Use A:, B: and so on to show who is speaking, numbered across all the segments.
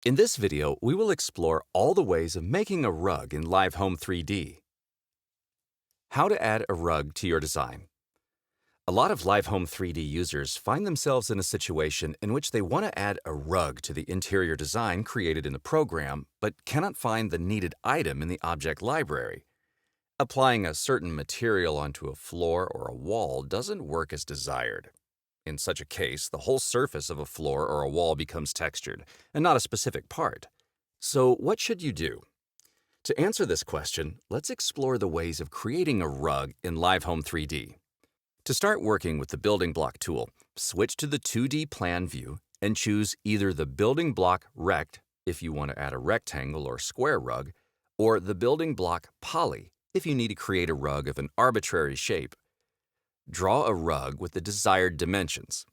A: In this video, we will explore all the ways of making a rug in Live Home 3D. How to add a rug to your design. A lot of Live Home 3D users find themselves in a situation in which they want to add a rug to the interior design created in the program, but cannot find the needed item in the object library. Applying a certain material onto a floor or a wall doesn't work as desired. In such a case, the whole surface of a floor or a wall becomes textured, and not a specific part. So what should you do? To answer this question, let's explore the ways of creating a rug in Live Home 3D. To start working with the Building Block tool, switch to the 2D plan view and choose either the Building Block Rect if you want to add a rectangle or square rug, or the Building Block Poly if you need to create a rug of an arbitrary shape. Draw a rug with the desired dimensions.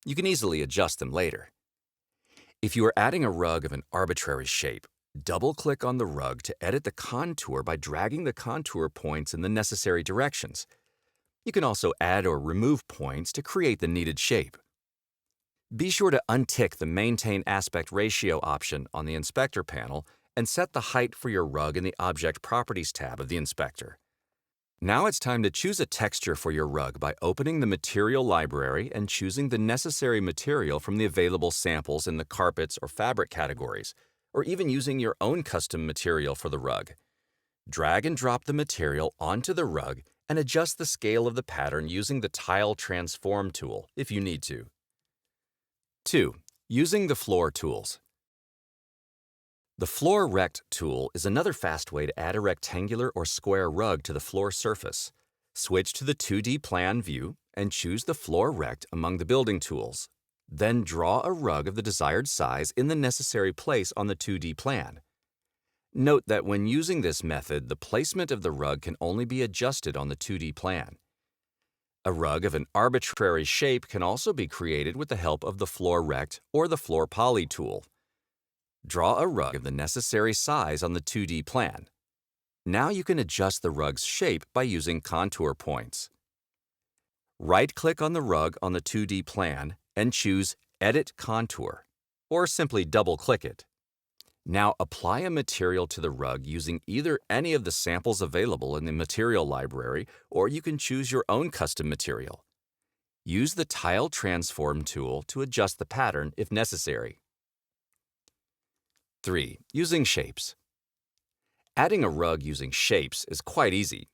A: You can easily adjust them later. If you are adding a rug of an arbitrary shape, double-click on the rug to edit the contour by dragging the contour points in the necessary directions. You can also add or remove points to create the needed shape. Be sure to untick the Maintain Aspect Ratio option on the Inspector panel and set the height for your rug in the Object Properties tab of the Inspector. Now it's time to choose a texture for your rug by opening the Material Library and choosing the necessary material from the available samples in the Carpets or Fabric categories, or even using your own custom material for the rug. Drag and drop the material onto the rug and adjust the scale of the pattern using the Tile Transform tool if you need to. 2. Using the Floor tools. The Floor Rect tool is another fast way to add a rectangular or square rug to the floor surface. Switch to the 2D plan view and choose the Floor Rect among the building tools. Then draw a rug of the desired size in the necessary place on the 2D plan. Note that when using this method, the placement of the rug can only be adjusted on the 2D plan. A rug of an arbitrary shape can also be created with the help of the Floor Rect or the Floor Poly tool. Draw a rug of the necessary size on the 2D plan. Now you can adjust the rug's shape by using contour points. Right-click on the rug on the 2D plan and choose Edit Contour, or simply double-click it. Now apply a material to the rug using either any of the samples available in the material library, or you can choose your own custom material. Use the Tile Transform tool to adjust the pattern if necessary. 3. Using shapes. Adding a rug using shapes is quite easy.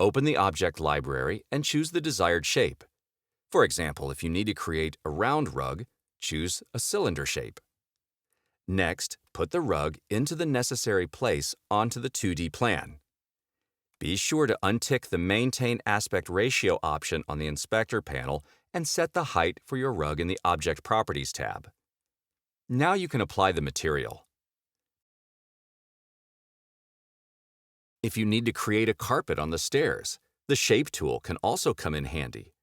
A: Open the Object Library and choose the desired shape. For example, if you need to create a round rug, choose a cylinder shape. Next, put the rug into the necessary place onto the 2D plan. Be sure to untick the Maintain Aspect Ratio option on the Inspector panel and set the height for your rug in the Object Properties tab. Now you can apply the material. If you need to create a carpet on the stairs, the Shape tool can also come in handy.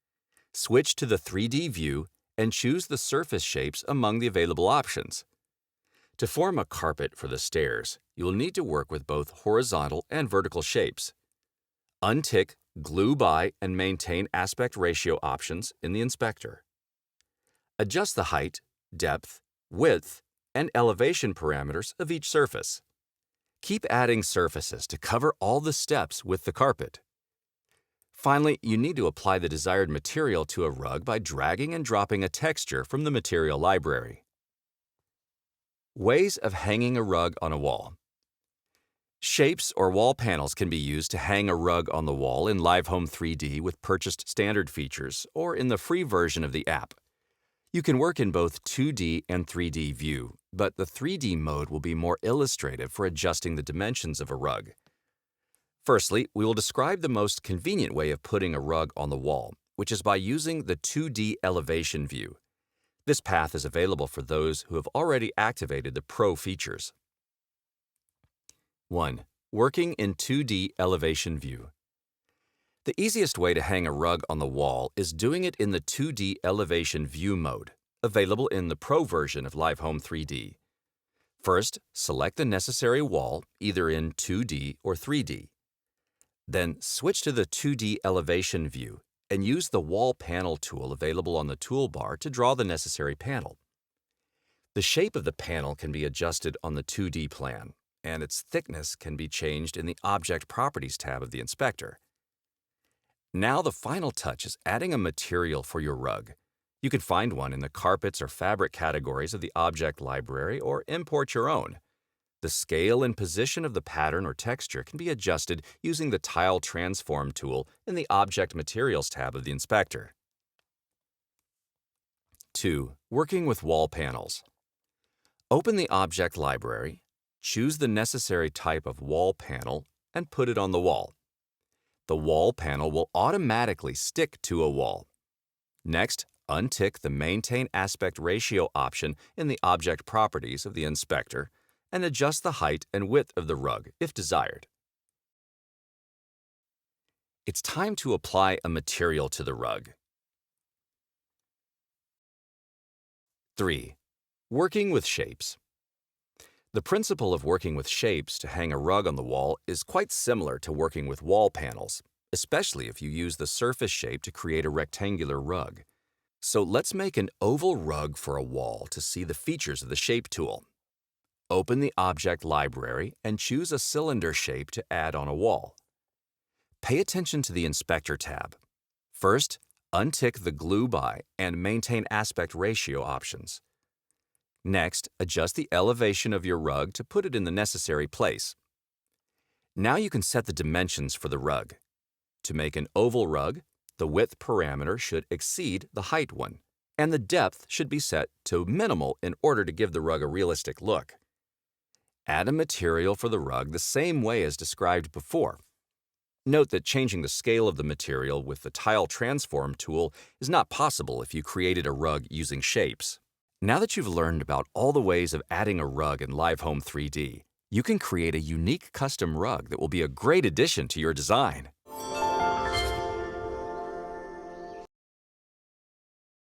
A: Switch to the 3D view and choose the surface shapes among the available options. To form a carpet for the stairs, you will need to work with both horizontal and vertical shapes. Untick Glue By and Maintain Aspect Ratio options in the Inspector. Adjust the height, depth, width, and elevation parameters of each surface. Keep adding surfaces to cover all the steps with the carpet. Finally, you need to apply the desired material to a rug by dragging and dropping a texture from the material library. Ways of hanging a rug on a wall. Shapes or wall panels can be used to hang a rug on the wall in Live Home 3D with purchased standard features or in the free version of the app. You can work in both 2D and 3D view, but the 3D mode will be more illustrative for adjusting the dimensions of a rug. Firstly, we will describe the most convenient way of putting a rug on the wall, which is by using the 2D elevation view. This path is available for those who have already activated the Pro features. 1. Working in 2D elevation view. The easiest way to hang a rug on the wall is doing it in the 2D elevation view mode, available in the Pro version of Live Home 3D. First, select the necessary wall, either in 2D or 3D. Then switch to the 2D elevation view and use the Wall Panel tool available on the toolbar to draw the necessary panel. The shape of the panel can be adjusted on the 2D plan, and its thickness can be changed in the Object Properties tab of the inspector. Now the final touch is adding a material for your rug. You can find one in the carpets or fabric categories of the object library or import your own. The scale and position of the pattern or texture can be adjusted using the Tile Transform tool in the Object Materials tab of the inspector. 2. Working with wall panels. Open the Object Library, choose the necessary type of wall panel, and put it on the wall. The wall panel will automatically stick to a wall. Next, untick the Maintain Aspect Ratio option in the Object Properties of the inspector and adjust the height and width of the rug if desired. It's time to apply a material to the rug. 3. Working with shapes. The principle of working with shapes to hang a rug on the wall is quite similar to working with wall panels, especially if you use the surface shape to create a rectangular rug. So let's make an oval rug for a wall to see the features of the Shape tool. Open the Object Library and choose a cylinder shape to add on a wall. Pay attention to the Inspector tab. First, untick the Glue By and Maintain Aspect Ratio options. Next, adjust the elevation of your rug to put it in the necessary place. Now you can set the dimensions for the rug. To make an oval rug, the width parameter should exceed the height one, and the depth should be set to minimal in order to give the rug a realistic look. Add a material for the rug the same way as described before. Note that changing the scale of the material with the Tile Transform tool is not possible if you created a rug using shapes. Now that you've learned about all the ways of adding a rug in LiveHome 3D, you can create a unique custom rug that will be a great addition to your design.